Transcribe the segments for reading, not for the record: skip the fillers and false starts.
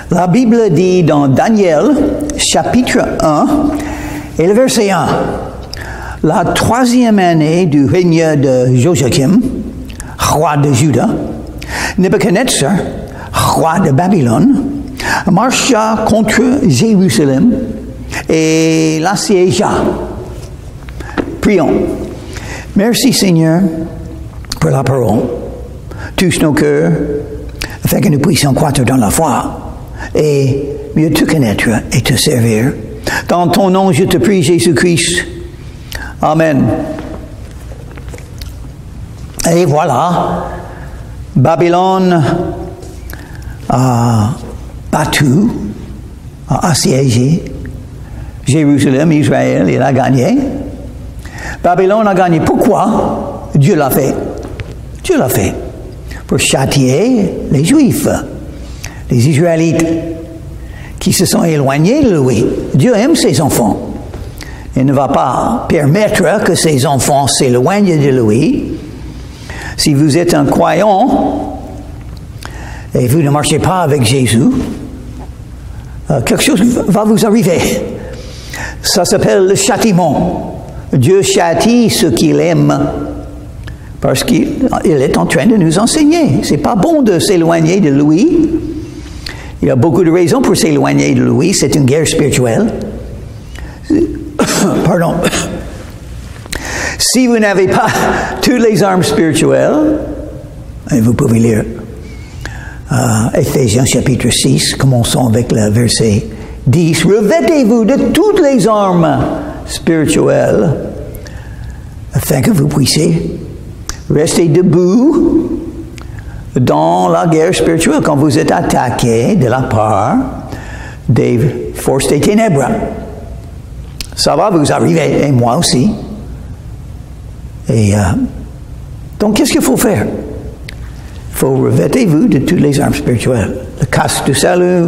La Bible dit dans Daniel, chapitre 1, et le verset 1, la 3e année du règne de Joachim, roi de Juda, Nebuchadnezzar, roi de Babylone, marcha contre Jérusalem et l'assiégea. Prions. Merci Seigneur pour la parole. Touche nos cœurs afin que nous puissions croître dans la foi et mieux te connaître et te servir. Dans ton nom, je te prie, Jésus-Christ. Amen. Et voilà, Babylone a battu, a assiégé Jérusalem, Israël, il a gagné. Babylone a gagné. Pourquoi? Dieu l'a fait. Dieu l'a fait pour châtier les Juifs, les Israélites qui se sont éloignés de lui. Dieu aime ses enfants. Il ne va pas permettre que ses enfants s'éloignent de lui. Si vous êtes un croyant et vous ne marchez pas avec Jésus, quelque chose va vous arriver. Ça s'appelle le châtiment. Dieu châtie ceux qu'il aime parce qu'il est en train de nous enseigner. C'est pas bon de s'éloigner de lui. Il y a beaucoup de raisons pour s'éloigner de lui. C'est une guerre spirituelle. Pardon. Si vous n'avez pas toutes les armes spirituelles, et vous pouvez lire Éphésiens chapitre 6, commençons avec le verset 10. Revêtez-vous de toutes les armes spirituelles afin que vous puissiez rester debout dans la guerre spirituelle quand vous êtes attaqué de la part des forces des ténèbres. Ça va vous arriver, et moi aussi. Et donc, qu'est-ce qu'il faut faire? Il faut revêtez-vous de toutes les armes spirituelles. Le casque du salut.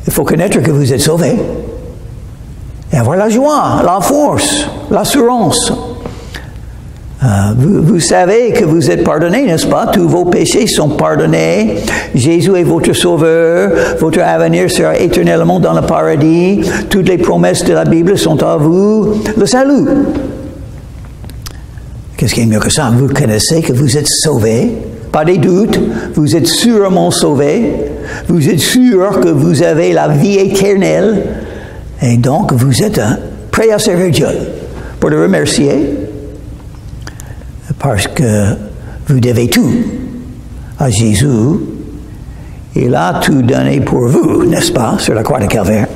Il faut connaître que vous êtes sauvés. Et avoir la joie, la force, l'assurance. Vous savez que vous êtes pardonnés, n'est-ce pas? Tous vos péchés sont pardonnés. Jésus est votre sauveur. Votre avenir sera éternellement dans le paradis. Toutes les promesses de la Bible sont à vous. Le salut. Qu'est-ce qui est mieux que ça? Vous connaissez que vous êtes sauvés. Pas des doutes. Vous êtes sûrement sauvés. Vous êtes sûr que vous avez la vie éternelle. Et donc, vous êtes prêt à servir Dieu pour le remercier. Parce que vous devez tout à Jésus. Il a tout donné pour vous, n'est-ce pas, sur la croix de Calvaire.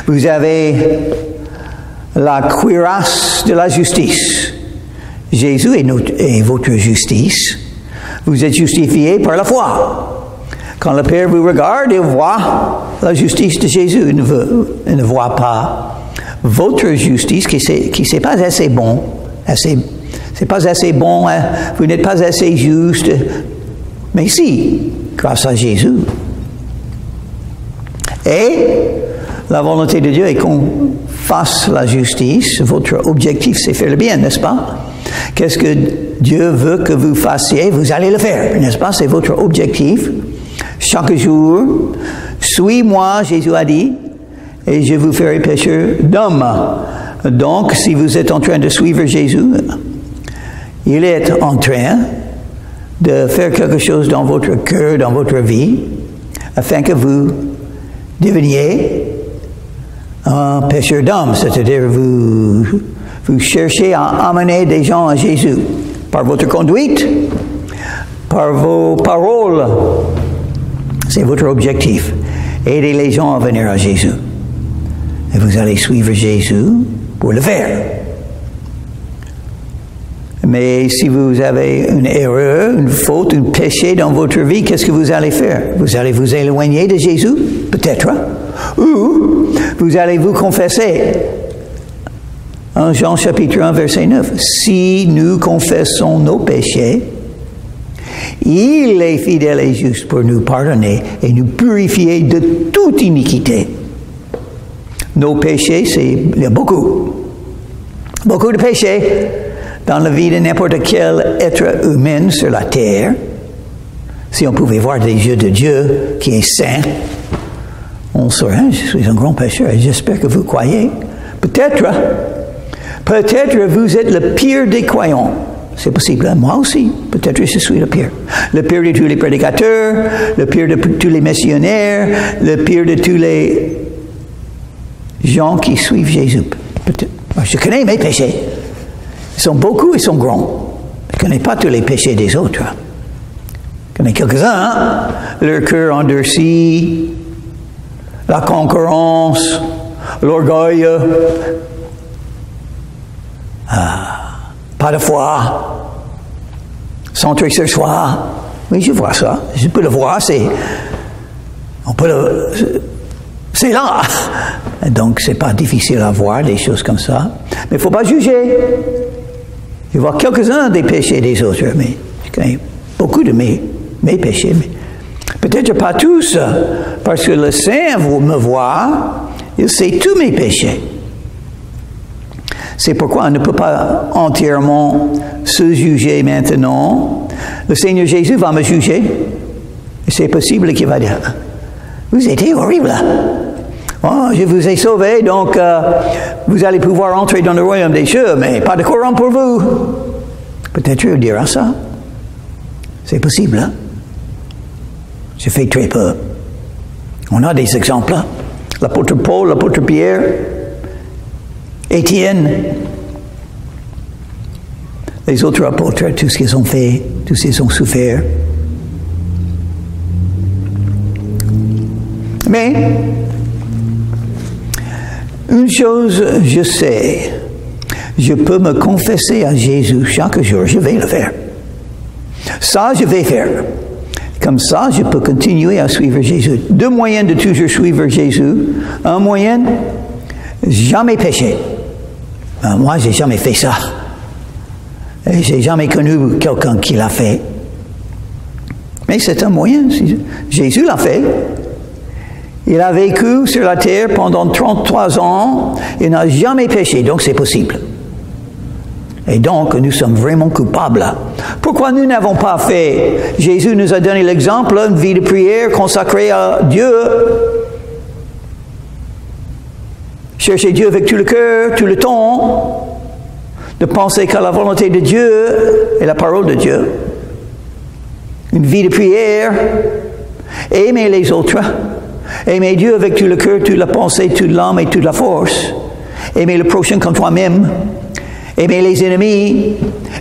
Vous avez la cuirasse de la justice. Jésus est votre justice. Vous êtes justifié par la foi. Quand le Père vous regarde, il voit la justice de Jésus. Il ne voit pas votre justice qui n'est pas assez bon. C'est pas assez bon, vous n'êtes pas assez juste. Mais si, grâce à Jésus. Et la volonté de Dieu est qu'on fasse la justice. Votre objectif, c'est faire le bien, n'est-ce pas? Qu'est-ce que Dieu veut que vous fassiez? Vous allez le faire, n'est-ce pas? C'est votre objectif. Chaque jour, suis-moi, Jésus a dit, et je vous ferai pécheur d'hommes. Donc, si vous êtes en train de suivre Jésus, il est en train de faire quelque chose dans votre cœur, dans votre vie, afin que vous deveniez un pécheur d'hommes. C'est-à-dire, vous cherchez à amener des gens à Jésus par votre conduite, par vos paroles. C'est votre objectif. Aider les gens à venir à Jésus. Et vous allez suivre Jésus pour le faire. Mais si vous avez une erreur, une faute, un péché dans votre vie, qu'est-ce que vous allez faire? Vous allez vous éloigner de Jésus? Peut-être. Ou vous allez vous confesser. En Jean chapitre 1, verset 9. Si nous confessons nos péchés, il est fidèle et juste pour nous pardonner et nous purifier de toute iniquité. Nos péchés, il y a beaucoup de péchés dans la vie de n'importe quel être humain sur la terre. Si on pouvait voir des yeux de Dieu qui est saint, on saurait, je suis un grand pécheur et j'espère que vous croyez. Peut-être vous êtes le pire des croyants. C'est possible, hein? Moi aussi. Peut-être je suis le pire. Le pire de tous les prédicateurs, le pire de tous les missionnaires, le pire de tous les gens qui suivent Jésus. Peut-être. Je connais mes péchés. Ils sont beaucoup, ils sont grands. Je ne connais pas tous les péchés des autres. Je connais quelques-uns, hein? Leur cœur endurci, la concurrence, l'orgueil, pas de foi, centré sur soi. Oui, je vois ça. Je peux le voir, c'est là. Donc, c'est pas difficile à voir des choses comme ça. Mais il ne faut pas juger. Je vois quelques-uns des péchés des autres, mais je connais beaucoup de mes péchés. Mais peut-être pas tous, parce que le Saint me voit, il sait tous mes péchés. C'est pourquoi on ne peut pas entièrement se juger maintenant. Le Seigneur Jésus va me juger. Et c'est possible qu'il va dire, vous étiez horrible. Oh, je vous ai sauvé, donc vous allez pouvoir entrer dans le royaume des cieux, mais pas de courant pour vous. Peut-être il dira ça. C'est possible, hein? Je fais très peu. On a des exemples. L'apôtre Paul, l'apôtre Pierre, Étienne, les autres apôtres, tout ce qu'ils ont fait, tout ce qu'ils ont souffert. Mais, une chose, je sais, je peux me confesser à Jésus chaque jour, je vais le faire. Ça, je vais faire. Comme ça, je peux continuer à suivre Jésus. Deux moyens de toujours suivre Jésus. Un moyen, jamais pécher. Moi, j'ai jamais fait ça. Et j'ai jamais connu quelqu'un qui l'a fait. Mais c'est un moyen. Jésus l'a fait. Il a vécu sur la terre pendant 33 ans. Il n'a jamais péché, donc c'est possible. Et donc, nous sommes vraiment coupables. Pourquoi nous n'avons pas fait? Jésus nous a donné l'exemple, une vie de prière consacrée à Dieu. Chercher Dieu avec tout le cœur, tout le temps. De penser qu'à la volonté de Dieu et la parole de Dieu. Une vie de prière. Aimer les autres. Aimer Dieu avec tout le cœur, toute la pensée, toute l'âme et toute la force. Aimer le prochain comme toi-même. Aimer les ennemis,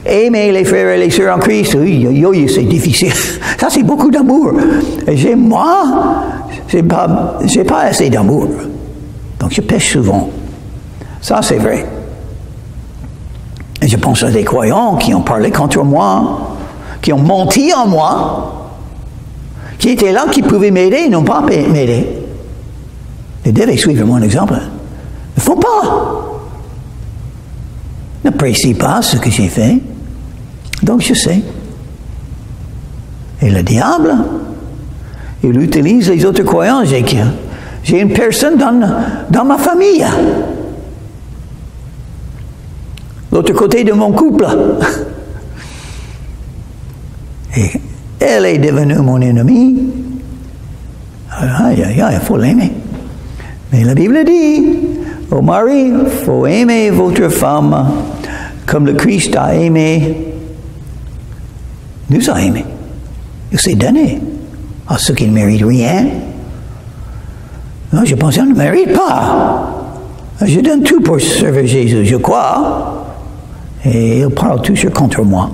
aimer les frères et les sœurs en Christ, oui, c'est difficile. Ça, c'est beaucoup d'amour. Et j'ai pas assez d'amour. Donc, je pêche souvent. Ça, c'est vrai. Et je pense à des croyants qui ont parlé contre moi, qui ont menti en moi, qui étaient là, qui pouvaient m'aider, n'ont pas m'aider. Ils devaient suivre mon exemple. Il ne faut pas. N'apprécie pas ce que j'ai fait. Donc je sais. Et le diable, il utilise les autres croyants. J'ai une personne dans ma famille. L'autre côté de mon couple. Et elle est devenue mon ennemie. Aïe, aïe, aïe, il faut l'aimer. Mais la Bible dit, au mari, il faut aimer votre femme comme le Christ a aimé, nous a aimés. Il s'est donné à ceux qui ne méritent rien. Non, je pense qu'on ne mérite pas. Je donne tout pour servir Jésus, je crois. Et il parle toujours contre moi.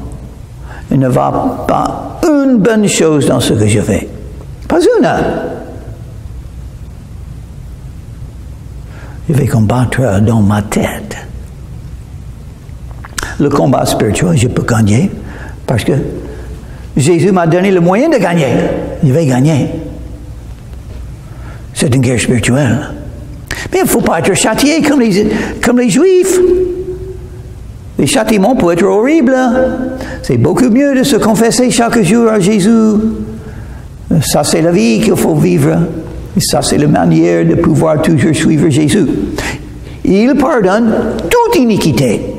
Il ne va pas une bonne chose dans ce que je fais. Pas une. Je vais combattre dans ma tête. Le combat spirituel, je peux gagner parce que Jésus m'a donné le moyen de gagner. Je vais gagner. C'est une guerre spirituelle. Mais il ne faut pas être châtié comme les Juifs. Les châtiments peuvent être horribles. C'est beaucoup mieux de se confesser chaque jour à Jésus. Ça, c'est la vie qu'il faut vivre. Et ça, c'est la manière de pouvoir toujours suivre Jésus. Il pardonne toute iniquité.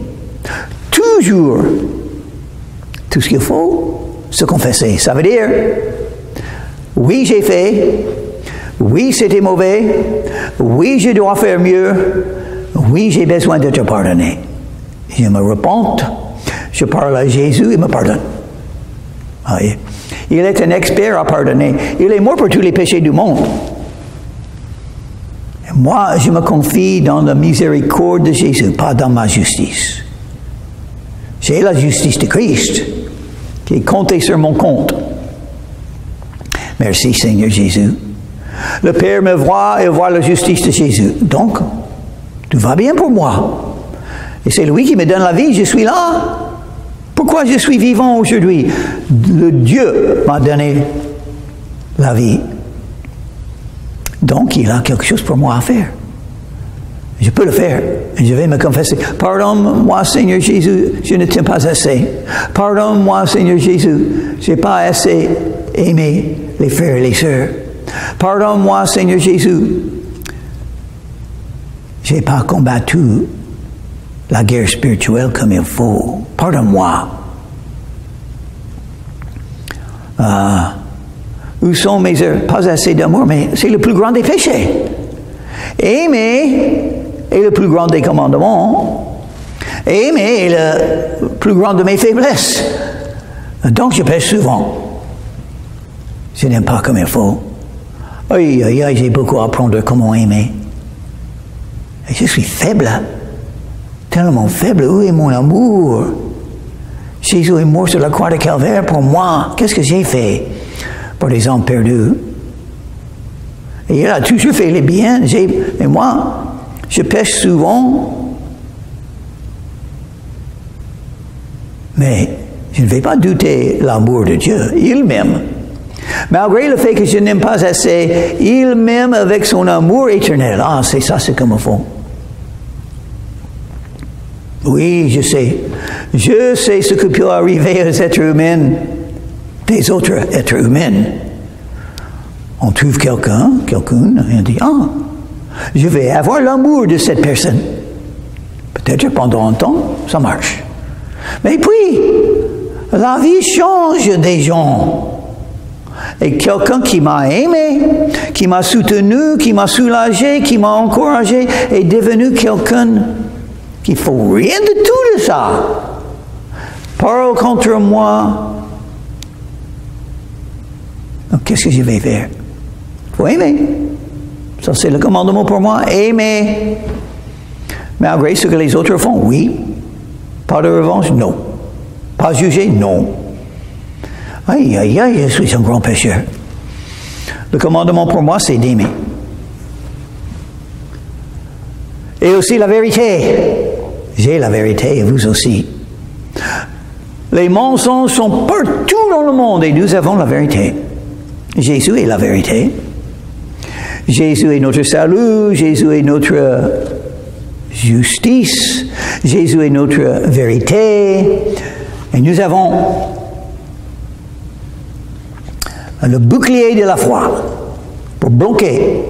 Toujours. Tout ce qu'il faut, se confesser. Ça veut dire Oui, j'ai fait. Oui, c'était mauvais. Oui, je dois faire mieux. Oui, j'ai besoin d'être pardonné. Je me repente. Je parle à Jésus, il me pardonne. Voyez? Il est un expert à pardonner. Il est mort pour tous les péchés du monde. Et moi, je me confie dans la miséricorde de Jésus, pas dans ma justice. J'ai la justice de Christ qui est comptée sur mon compte. Merci Seigneur Jésus. Le Père me voit et voit la justice de Jésus. Donc, tout va bien pour moi. Et c'est lui qui me donne la vie, je suis là. Pourquoi je suis vivant aujourd'hui? Le Dieu m'a donné la vie. Donc, il a quelque chose pour moi à faire. Je peux le faire. Et je vais me confesser. Pardonne-moi, Seigneur Jésus, je ne t'aime pas assez. Pardonne-moi, Seigneur Jésus, je n'ai pas assez aimé les frères et les sœurs. Pardonne-moi, Seigneur Jésus, je n'ai pas combattu la guerre spirituelle comme il faut. Pardonne-moi. Où sont mes erreurs? Pas assez d'amour, mais c'est le plus grand des péchés. Aimer est le plus grand des commandements. Aimer est le plus grand de mes faiblesses. Donc je pêche souvent. Je n'aime pas comme il faut. Aïe, aïe, aïe, j'ai beaucoup à apprendre comment aimer. Et je suis faible. Tellement faible. Où est mon amour? Jésus est mort sur la croix de Calvaire pour moi. Qu'est-ce que j'ai fait pour les hommes perdus? Et il a toujours fait les biens. Mais moi, je pêche souvent. Mais je ne vais pas douter l'amour de Dieu. Il m'aime. Malgré le fait que je n'aime pas assez, il m'aime avec son amour éternel. Ah, c'est ça ce qu'il me faut. Oui, je sais. Je sais ce que peut arriver aux êtres humains, des autres êtres humains. On trouve quelqu'une, et on dit, ah, je vais avoir l'amour de cette personne. Peut-être pendant un temps, ça marche. Mais puis, la vie change des gens. Et quelqu'un qui m'a aimé, qui m'a soutenu, qui m'a soulagé, qui m'a encouragé, est devenu quelqu'un qui ne faut rien de tout de ça. Parle contre moi. Donc, qu'est-ce que je vais faire? Il faut aimer. Ça, c'est le commandement pour moi. Aimer. Malgré ce que les autres font, oui. Pas de revanche, non. Pas juger, non. Aïe, aïe, aïe, je suis un grand pécheur. Le commandement pour moi, c'est d'aimer. Et aussi la vérité. J'ai la vérité et vous aussi. Les mensonges sont partout dans le monde et nous avons la vérité. Jésus est la vérité. Jésus est notre salut. Jésus est notre justice. Jésus est notre vérité. Et nous avons le bouclier de la foi pour bloquer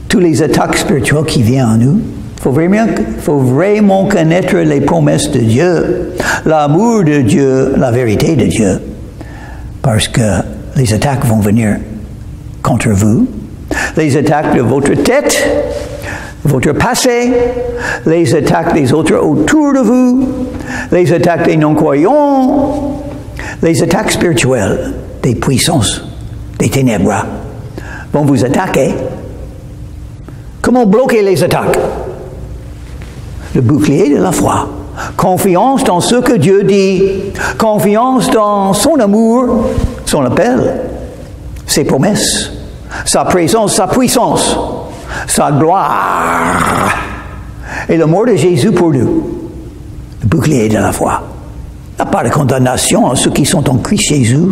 toutes les attaques spirituelles qui viennent à nous. Il faut vraiment connaître les promesses de Dieu, l'amour de Dieu, la vérité de Dieu. Parce que les attaques vont venir contre vous. Les attaques de votre tête, votre passé, les attaques des autres autour de vous, les attaques des non-croyants, les attaques spirituelles des puissances, des ténèbres vont vous attaquer. Comment bloquer les attaques? Le bouclier de la foi. Confiance dans ce que Dieu dit. Confiance dans son amour, son appel, ses promesses, sa présence, sa puissance, sa gloire. Et le mort de Jésus pour nous. Le bouclier de la foi. Il n'y a pas de condamnation à ceux qui sont en Christ Jésus.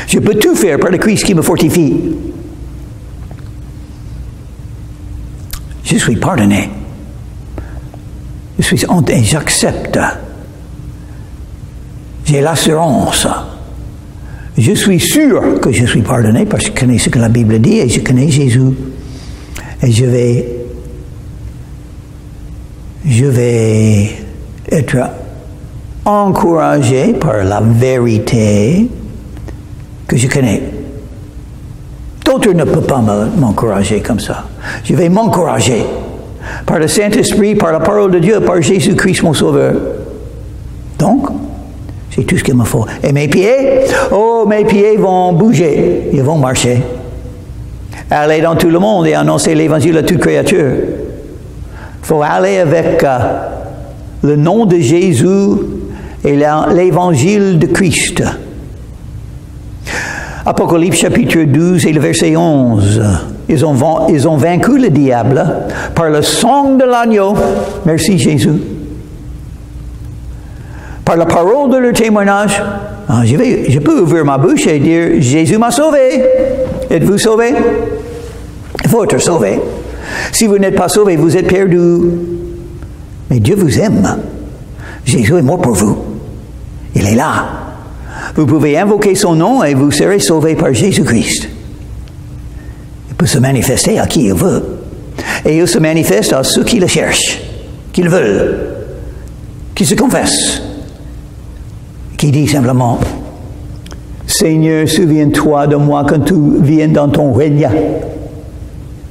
Je peux tout faire par le Christ qui me fortifie. Je suis pardonné. Je suis honte et j'accepte. J'ai l'assurance. Je suis sûr que je suis pardonné parce que je connais ce que la Bible dit et je connais Jésus. Et je vais être encouragé par la vérité que je connais. D'autres ne peuvent pas m'encourager comme ça. Je vais m'encourager par le Saint-Esprit, par la parole de Dieu, par Jésus-Christ mon Sauveur. Donc, c'est tout ce qu'il me faut. Et mes pieds vont bouger, ils vont marcher. Aller dans tout le monde et annoncer l'évangile à toute créature. Il faut aller avec le nom de Jésus et l'évangile de Christ. Apocalypse chapitre 12 et le verset 11. Ils ont vaincu le diable par le sang de l'agneau. Merci Jésus. Par la parole de leur témoignage. Je peux ouvrir ma bouche et dire, Jésus m'a sauvé. Êtes-vous sauvé? Il faut être sauvé. Si vous n'êtes pas sauvé, vous êtes perdu. Mais Dieu vous aime. Jésus est mort pour vous. Il est là. Vous pouvez invoquer son nom et vous serez sauvé par Jésus-Christ. Il peut se manifester à qui il veut. Et il se manifeste à ceux qui le cherchent, qui le veulent, qui se confessent, qui disent simplement, Seigneur, souviens-toi de moi quand tu viens dans ton règne.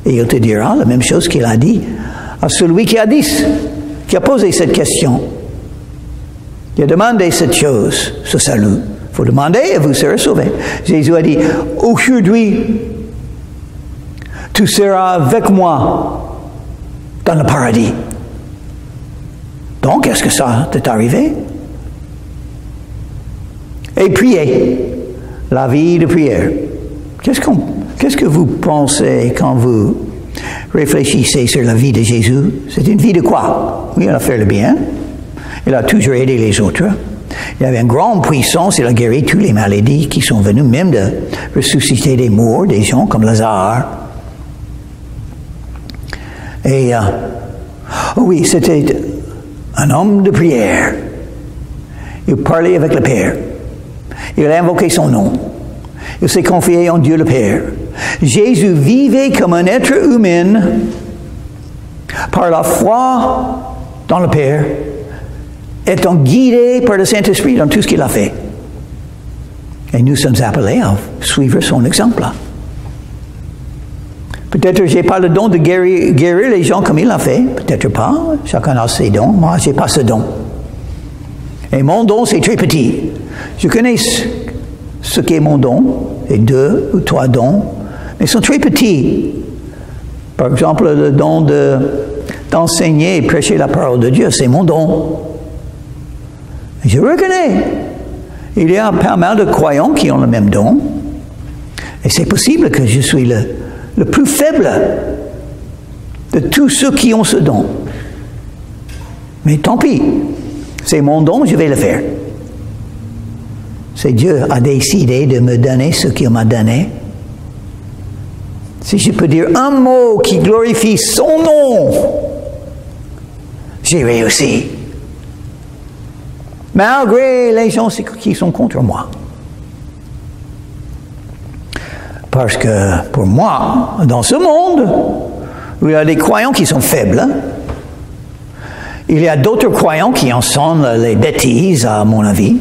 Et il te dira la même chose qu'il a dit à celui qui a posé cette question. Il a demandé cette chose, ce salut. Il faut demander et vous serez sauvés. Jésus a dit, aujourd'hui, tu seras avec moi dans le paradis. Donc, est-ce que ça t'est arrivé? Et prier, la vie de prière. Qu'est-ce que vous pensez quand vous réfléchissez sur la vie de Jésus? C'est une vie de quoi? Oui, il a fait le bien. Il a toujours aidé les autres. Il avait une grande puissance. Il a guéri toutes les maladies qui sont venues, même de ressusciter des morts, des gens comme Lazare. Et, oui, c'était un homme de prière. Il parlait avec le Père. Il a invoqué son nom. Il s'est confié en Dieu le Père. Jésus vivait comme un être humain par la foi dans le Père, étant guidé par le Saint-Esprit dans tout ce qu'il a fait. Et nous sommes appelés à suivre son exemple. Peut-être je n'ai pas le don de guérir les gens comme il a fait. Peut-être pas. Chacun a ses dons. Moi, je n'ai pas ce don. Et mon don, c'est très petit. Je connais ce qu'est mon don. Et 2 ou 3 dons. Mais ils sont très petits. Par exemple, le don d'enseigner et prêcher la parole de Dieu, c'est mon don. Je reconnais. Il y a pas mal de croyants qui ont le même don. Et c'est possible que je suis le plus faible de tous ceux qui ont ce don. Mais tant pis. C'est mon don, je vais le faire. C'est Dieu a décidé de me donner ce qu'il m'a donné. Si je peux dire un mot qui glorifie son nom, j'ai réussi. Malgré les gens qui sont contre moi. Parce que pour moi, dans ce monde, il y a des croyants qui sont faibles. Il y a d'autres croyants qui enseignent les bêtises, à mon avis.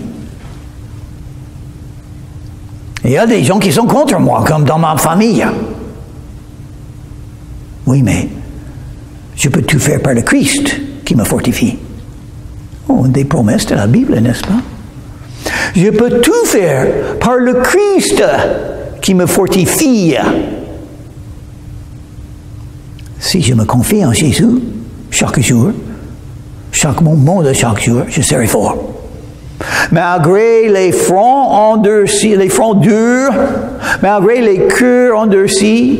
Il y a des gens qui sont contre moi, comme dans ma famille. Oui, mais je peux tout faire par le Christ qui me fortifie. Oh, des promesses de la Bible, n'est-ce pas? Je peux tout faire par le Christ qui me fortifie. Si je me confie en Jésus, chaque jour, chaque moment de chaque jour, je serai fort. Malgré les fronts endurcis, les fronts durs, malgré les cœurs endurcis,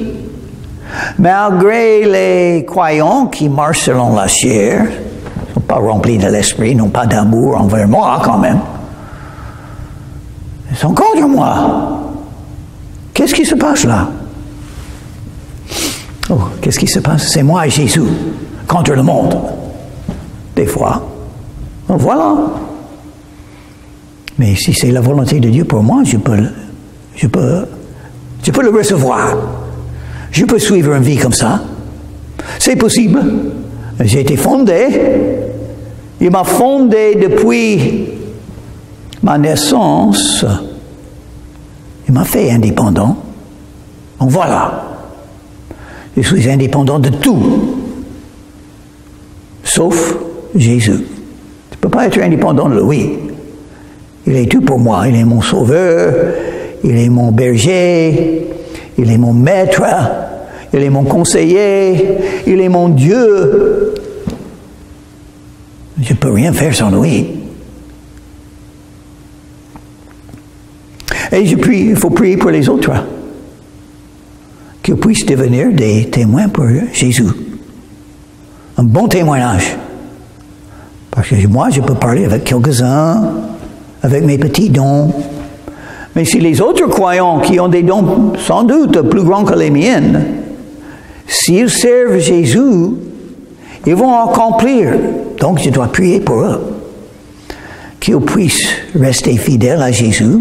malgré les croyants qui marchent selon la chair, ne sont pas remplis de l'esprit, n'ont pas d'amour envers moi quand même. Ils sont contre moi. Qu'est-ce qui se passe là? Oh, qu'est-ce qui se passe? C'est moi et Jésus contre le monde. Des fois. Oh, voilà. Mais si c'est la volonté de Dieu pour moi, je peux le recevoir. Je peux suivre une vie comme ça. C'est possible. J'ai été fondé. Il m'a fondé depuis ma naissance. Il m'a fait indépendant. Donc voilà. Je suis indépendant de tout. Sauf Jésus. Tu ne peux pas être indépendant de lui. Il est tout pour moi. Il est mon sauveur. Il est mon berger. Il est mon maître. Il est mon conseiller. Il est mon Dieu. Je ne peux rien faire sans lui. Et il faut prier pour les autres. Qu'ils puissent devenir des témoins pour Jésus. Un bon témoignage. Parce que moi, je peux parler avec quelques-uns, avec mes petits dons. Mais si les autres croyants qui ont des dons sans doute plus grands que les miennes, s'ils servent Jésus, ils vont accomplir. Donc, je dois prier pour eux. Qu'ils puissent rester fidèles à Jésus.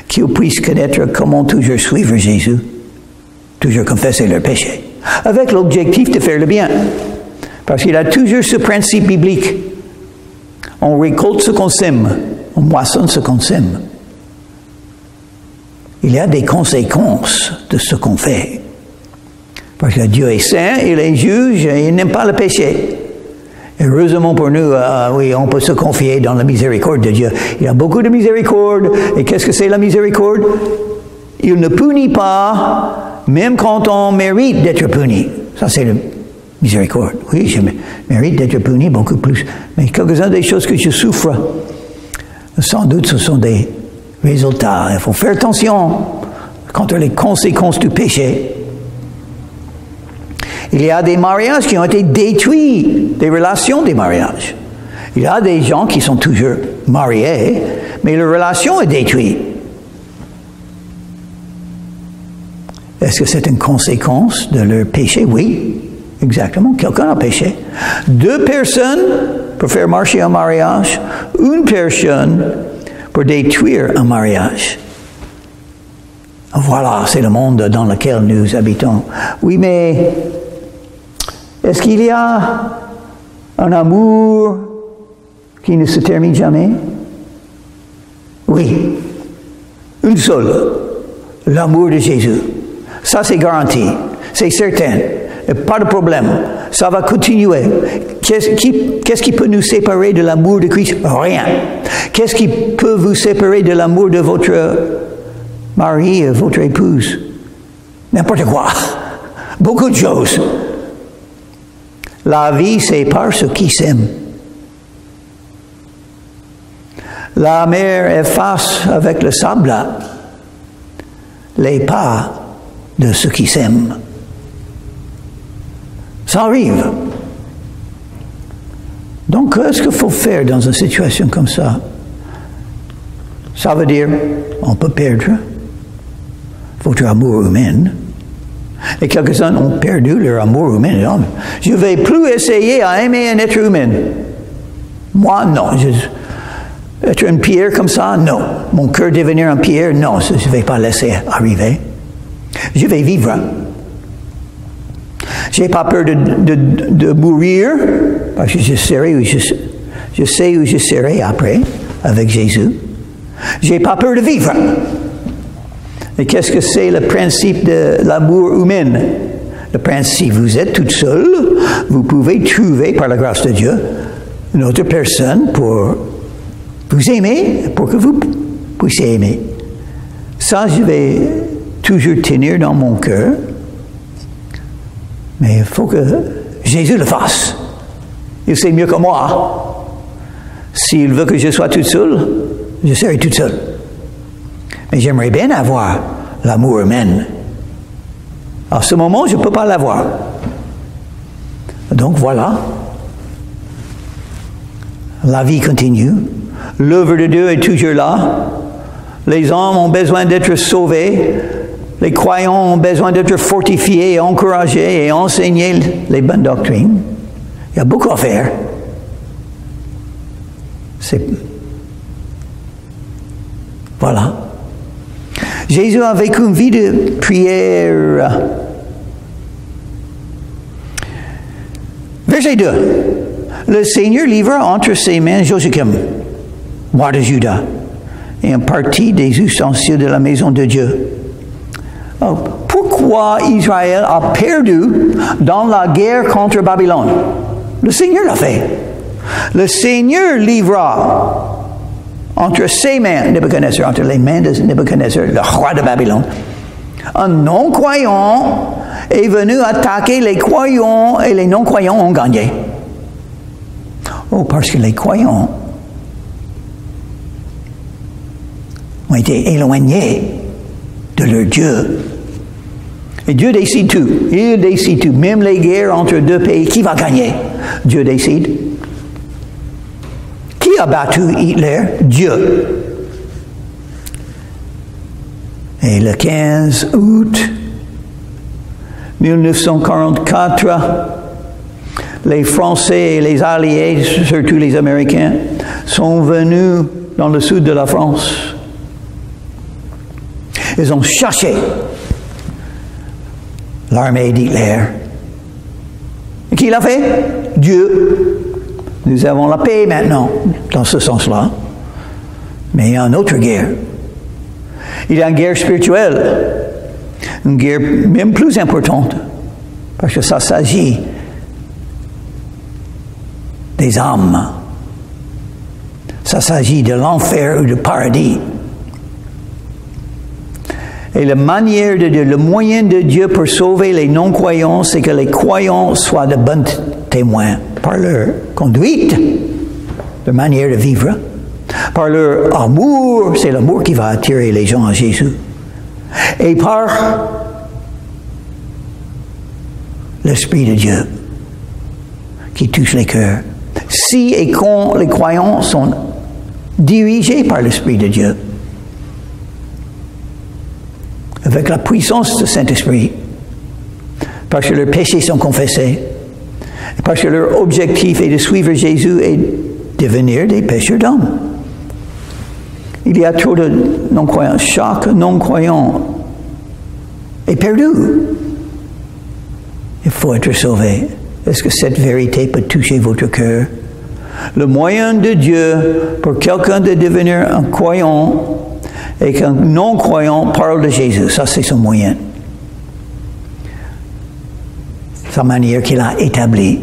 Qu'ils puissent connaître comment toujours suivre Jésus. Toujours confesser leurs péchés. Avec l'objectif de faire le bien. Parce qu'il a toujours ce principe biblique. On récolte ce qu'on sème. On moissonne ce qu'on sème. Il y a des conséquences de ce qu'on fait. Parce que Dieu est saint, il est juge, et il n'aime pas le péché. Heureusement pour nous, oui, on peut se confier dans la miséricorde de Dieu. Il y a beaucoup de miséricorde. Et qu'est-ce que c'est la miséricorde? Il ne punit pas, même quand on mérite d'être puni. Ça, c'est la miséricorde. Oui, je mérite d'être puni beaucoup plus. Mais quelques-unes des choses que je souffre, sans doute, ce sont des résultats. Il faut faire attention contre les conséquences du péché. Il y a des mariages qui ont été détruits, des relations des mariages. Il y a des gens qui sont toujours mariés, mais leur relation est détruite. Est-ce que c'est une conséquence de leur péché? Oui, exactement. Quelqu'un a péché. 2 personnes pour faire marcher un mariage, 1 personne pour détruire un mariage. Voilà, c'est le monde dans lequel nous habitons. Oui, mais est-ce qu'il y a un amour qui ne se termine jamais? Oui. Une seule. L'amour de Jésus. Ça, c'est garanti. C'est certain. Pas de problème. Ça va continuer. Qu'est-ce qui peut nous séparer de l'amour de Christ? Rien. Qu'est-ce qui peut vous séparer de l'amour de votre mari, votre épouse? N'importe quoi. Beaucoup de choses. La vie sépare ceux qui s'aiment. La mer efface avec le sable les pas de ceux qui s'aiment. Ça arrive. Donc, qu'est-ce qu'il faut faire dans une situation comme ça? Ça veut dire, on peut perdre votre amour humain. Et quelques-uns ont perdu leur amour humain. Je ne vais plus essayer à aimer un être humain. Moi, non. Être une pierre comme ça, non. Mon cœur devenir une pierre, non. Je ne vais pas laisser arriver. Je vais vivre. Je n'ai pas peur de mourir, parce que je sais où je serai après, avec Jésus. Je n'ai pas peur de vivre. Et qu'est-ce que c'est le principe de l'amour humain? Le principe, vous êtes toute seule, vous pouvez trouver, par la grâce de Dieu, une autre personne pour vous aimer, pour que vous puissiez aimer. Ça, je vais toujours tenir dans mon cœur. Mais il faut que Jésus le fasse. Il sait mieux que moi. S'il veut que je sois toute seule, je serai toute seule. Mais j'aimerais bien avoir l'amour humain. À ce moment, je ne peux pas l'avoir. Donc voilà. La vie continue. L'œuvre de Dieu est toujours là. Les hommes ont besoin d'être sauvés. Les croyants ont besoin d'être fortifiés, encouragés et enseigner les bonnes doctrines. Il y a beaucoup à faire. Voilà. Jésus a vécu une vie de prière. Verset 2. Le Seigneur livra entre ses mains Joachim, roi de Juda, et une partie des ustensiles de la maison de Dieu. Pourquoi Israël a perdu dans la guerre contre Babylone? Le Seigneur l'a fait. Le Seigneur livra entre ses mains, Nebuchadnezzar, entre les mains de Nebuchadnezzar, le roi de Babylone. Un non-croyant est venu attaquer les croyants et les non-croyants ont gagné. Oh, parce que les croyants ont été éloignés de leur Dieu. Et Dieu décide tout. Il décide tout. Même les guerres entre deux pays, qui va gagner? Dieu décide. Qui a battu Hitler? Dieu. Et le 15 août 1944, les Français et les Alliés, surtout les Américains, sont venus dans le sud de la France. Ils ont cherché l'armée d'Hitler. Et qui l'a fait? Dieu. Nous avons la paix maintenant, dans ce sens-là. Mais il y a une autre guerre. Il y a une guerre spirituelle. Une guerre même plus importante. Parce que ça s'agit des âmes. Ça s'agit de l'enfer ou du paradis. Et la manière de Dieu, le moyen de Dieu pour sauver les non-croyants, c'est que les croyants soient de bons témoins par leur conduite, leur manière de vivre, par leur amour, c'est l'amour qui va attirer les gens à Jésus, et par l'Esprit de Dieu qui touche les cœurs. Si et quand les croyants sont dirigés par l'Esprit de Dieu, avec la puissance du Saint-Esprit, parce que leurs péchés sont confessés, parce que leur objectif est de suivre Jésus et devenir des pécheurs d'hommes. Il y a trop de non-croyants. Chaque non-croyant est perdu. Il faut être sauvé. Est-ce que cette vérité peut toucher votre cœur? Le moyen de Dieu pour quelqu'un de devenir un croyant et qu'un non-croyant parle de Jésus. Ça, c'est son moyen. Sa manière qu'il a établie.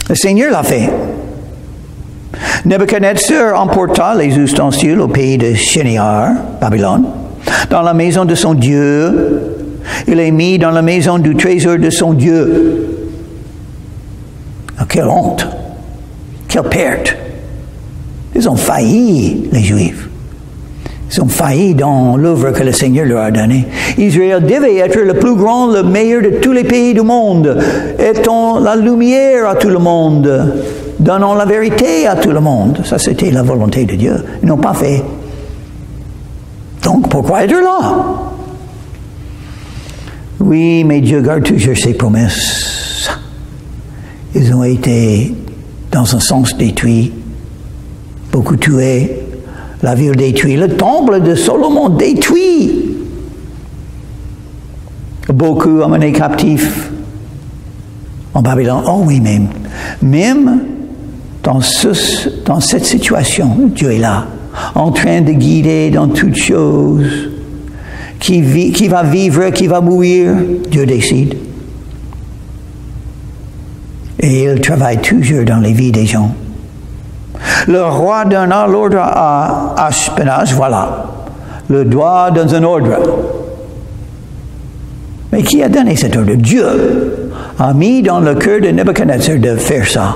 Le Seigneur l'a fait. Nebuchadnezzar emporta les ustensiles au pays de Shinar, Babylone, dans la maison de son Dieu. Il les mit dans la maison du trésor de son Dieu. Oh, quelle honte! Quelle perte! Ils ont failli, les Juifs. Ils ont failli dans l'œuvre que le Seigneur leur a donnée. Israël devait être le plus grand, le meilleur de tous les pays du monde, étant la lumière à tout le monde, donnant la vérité à tout le monde. Ça, c'était la volonté de Dieu. Ils n'ont pas fait. Donc, pourquoi être là? Oui, mais Dieu garde toujours ses promesses. Ils ont été, dans un sens, détruits. Beaucoup tués, la ville détruite, le temple de Salomon détruit. Beaucoup emmenés captifs en Babylone. Oh oui, même dans cette situation, Dieu est là, en train de guider dans toutes choses. Qui va vivre, qui va mourir, Dieu décide. Et il travaille toujours dans les vies des gens. Le roi donna l'ordre à Ashpenaz, voilà. Le roi donne un ordre. Mais qui a donné cet ordre? Dieu a mis dans le cœur de Nebuchadnezzar de faire ça.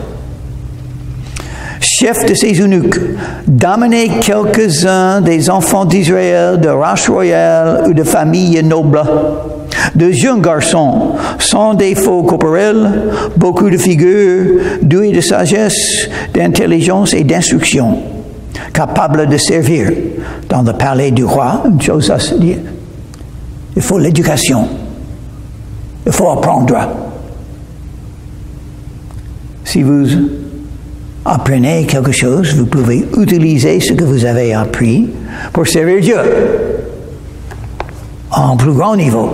Chef de ses eunuques, d'amener quelques-uns des enfants d'Israël, de race royale ou de famille noble, de jeunes garçons, sans défaut corporel, beaucoup de figures, doués de sagesse, d'intelligence et d'instruction, capables de servir dans le palais du roi. Une chose à se dire, il faut l'éducation, il faut apprendre. Si vous apprenez quelque chose, vous pouvez utiliser ce que vous avez appris pour servir Dieu à un plus grand niveau.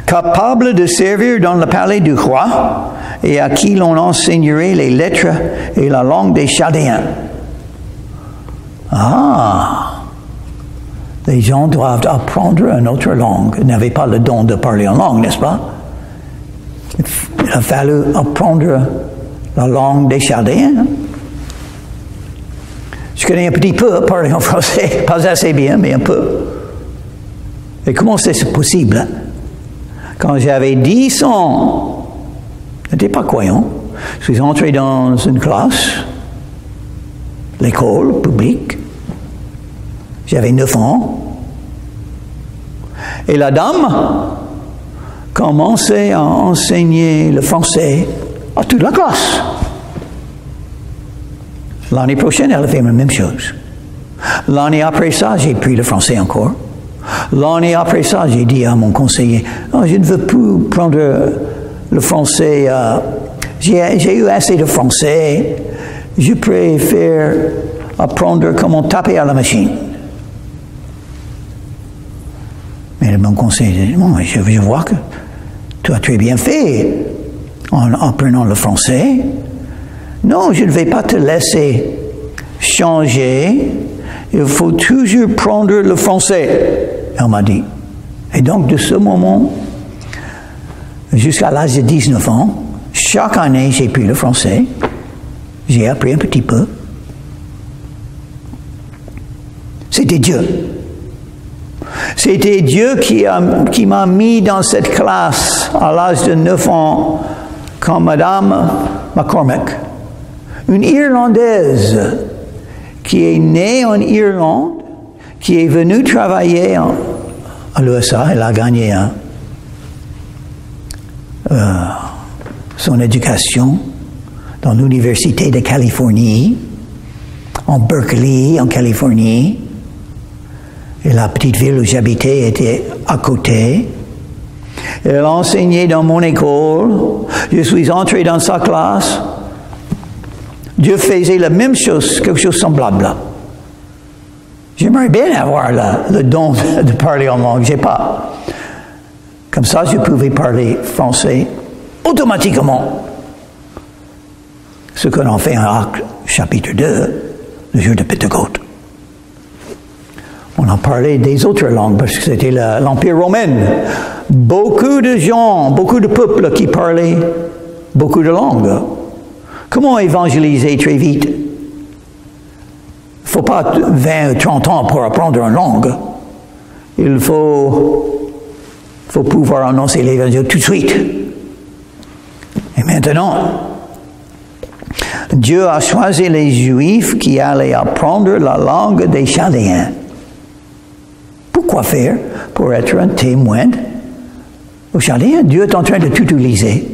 Capable de servir dans le palais du roi et à qui l'on enseignerait les lettres et la langue des Chaldéens. Ah, les gens doivent apprendre une autre langue. Ils n'avaient pas le don de parler en langue, n'est-ce pas? Il a fallu apprendre la langue des Chaldéens. Je connais un petit peu parler en français, pas assez bien, mais un peu. Et comment c'est possible? Quand j'avais 10 ans, je n'étais pas croyant. Je suis entré dans une classe, l'école publique. J'avais 9 ans. Et la dame commençait à enseigner le français à toute la classe. L'année prochaine, elle a fait la même chose. L'année après ça, j'ai pris le français encore. L'année après ça, j'ai dit à mon conseiller, oh, je ne veux plus prendre le français. J'ai eu assez de français. Je préfère apprendre comment taper à la machine. Mais mon conseiller dit, bon, je vois que tu as très bien fait en apprenant le français. Non, je ne vais pas te laisser changer. Il faut toujours prendre le français. Elle m'a dit. Et donc, de ce moment, jusqu'à l'âge de 19 ans, chaque année, j'ai pris le français. J'ai appris un petit peu. C'était Dieu. C'était Dieu qui m'a mis dans cette classe à l'âge de 9 ans, quand Madame McCormick, une Irlandaise qui est née en Irlande, qui est venue travailler à l'USA, elle a gagné son éducation dans l'Université de Californie, en Berkeley, en Californie. Et la petite ville où j'habitais était à côté. Elle a enseigné dans mon école. Je suis entré dans sa classe. Dieu faisait la même chose, quelque chose de semblable. J'aimerais bien avoir le don de parler en langue. Je n'ai pas. Comme ça, je pouvais parler français automatiquement. Ce qu'on en fait en Actes, chapitre 2, le jour de Pentecôte. On a parlé des autres langues parce que c'était l'Empire romain. Beaucoup de gens, beaucoup de peuples qui parlaient beaucoup de langues. Comment évangéliser très vite? Il ne faut pas 20 ou 30 ans pour apprendre une langue. Il faut pouvoir annoncer l'évangile tout de suite. Et maintenant, Dieu a choisi les Juifs qui allaient apprendre la langue des Chaldéens. Pourquoi faire? Pour être un témoin aux Chaldéens. Dieu est en train de tout utiliser.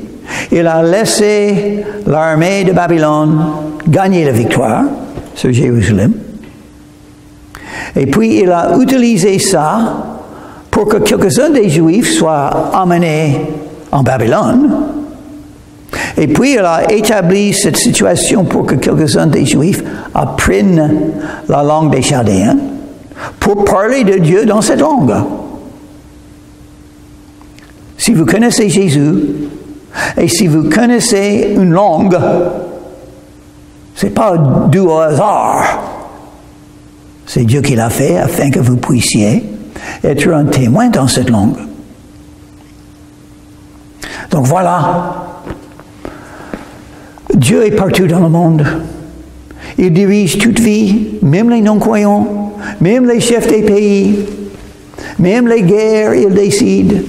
Il a laissé l'armée de Babylone gagner la victoire sur Jérusalem. Et puis il a utilisé ça pour que quelques-uns des Juifs soient amenés en Babylone. Et puis il a établi cette situation pour que quelques-uns des Juifs apprennent la langue des Chaldéens pour parler de Dieu dans cette langue. Si vous connaissez Jésus, et si vous connaissez une langue, ce n'est pas dû au hasard. C'est Dieu qui l'a fait afin que vous puissiez être un témoin dans cette langue. Donc voilà. Dieu est partout dans le monde. Il dirige toute vie, même les non-croyants, même les chefs des pays, même les guerres, il décide.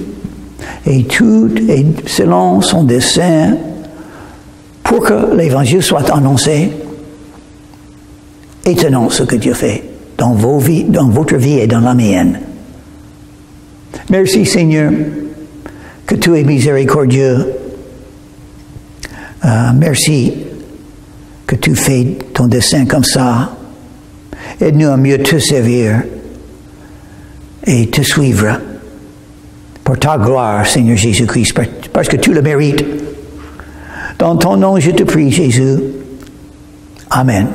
Et tout est selon son dessein pour que l'évangile soit annoncé. Étonnant ce que Dieu fait dans vos vies, dans votre vie et dans la mienne. Merci Seigneur que tu es miséricordieux. Merci que tu fais ton dessein comme ça. Aide-nous à mieux te servir et te suivre pour ta gloire, Seigneur Jésus-Christ, parce que tu le mérites. Dans ton nom, je te prie, Jésus. Amen.